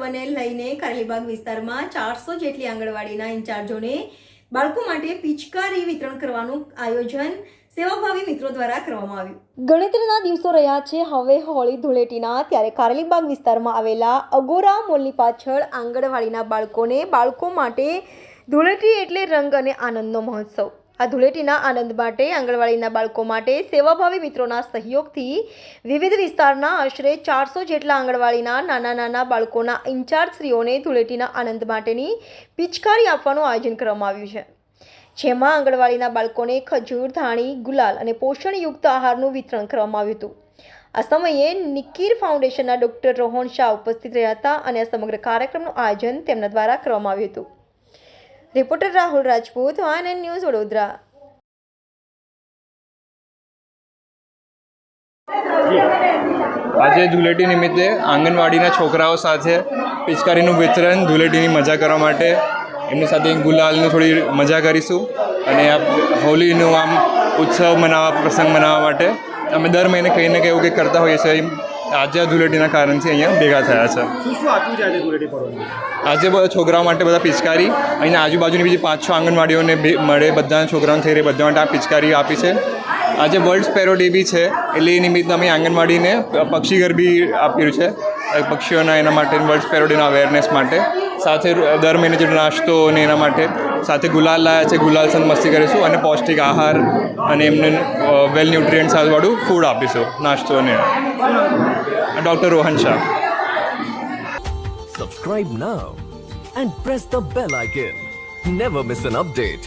પર્વને લઈને કારેલીબાગ વિસ્તારમાં 400 જેટલી આંગણવાડીના ઇન્ચાર્જોને બાળકો માટે પિચકારી વિતરણ કરવાનું આયોજન સેવાભાવી મિત્રો દ્વારા કરવામાં આવ્યું. ગણતરીના દિવસો રહ્યા છે હવે હોળી ધૂળેટીના, ત્યારે કારેલીબાગ વિસ્તારમાં આવેલા અગોરા મોલની પાછળ આંગણવાડીના બાળકો માટે ધૂળેટી એટલે રંગ અને આનંદનો મહોત્સવ. આ ધૂળેટીના આનંદ માટે આંગણવાડીના બાળકો માટે સેવાભાવી મિત્રોના સહયોગથી વિવિધ વિસ્તારના આશરે 400 જેટલા આંગણવાડીના નાના બાળકોના ઇન્ચાર્જશ્રીઓને ધૂળેટીના આનંદ માટેની પિચકારી આપવાનું આયોજન કરવામાં આવ્યું છે, જેમાં આંગણવાડીના બાળકોને ખજૂર, ધાણી, ગુલાલ અને પોષણયુક્ત આહારનું વિતરણ કરવામાં આવ્યું હતું. આ સમયે નિકીર ફાઉન્ડેશનના ડોક્ટર રોહન શાહ ઉપસ્થિત રહ્યા હતા અને આ સમગ્ર કાર્યક્રમનું આયોજન તેમના દ્વારા કરવામાં આવ્યું હતું. Reporter Rahul Rajput, ONN news, Vadodara. આજે ધૂળેટી નિમિત્તે આંગણવાડીના છોકરાઓ સાથે પિચકારીનું વિતરણ, ધૂળેટીની મજા કરવા માટે એમની સાથે ગુલાલની થોડી મજા કરીશું અને આ હોળીનું આમ ઉત્સવ મનાવવા, પ્રસંગ મનાવવા માટે અમે દર મહિને કંઈ ને કંઈ એવું કંઈક કરતા હોઈએ છીએ. આજે આ ધૂળેટીના કારણથી અહીંયા ભેગા થયા છે. શું આપ્યું છે આજે ધૂળેટી પર્વમાં? આજે બધા છોકરાઓ માટે બધા પિચકારી, અહીંના આજુબાજુની બીજી 5-6 આંગણવાડીઓને મળે, બધા છોકરાઓને થઈ રહી બધા માટે આ પિચકારી આપી છે. આજે વર્લ્ડ સ્પેરો ડે બી છે, એટલે એ નિમિત્તે અમે આંગણવાડીને પક્ષી ઘર બી આપ્યું છે પક્ષીઓના, એના માટે વર્લ્ડ સ્પેરો ડેના અવેરનેસ માટે. સાથે દર મહિને જેટલો નાસ્તો અને એના માટે સાથે ગુલાલ લાયા છે, ગુલાલ સાથે મસ્તી કરીશું અને પૌષ્ટિક આહાર અને એમને વેલ ન્યુટ્રિયન્ટ સાથેવાળું ફૂડ આપીશું, નાસ્તો અને. Doctor Rohan Shah. Subscribe now and press the bell icon. Never miss an update.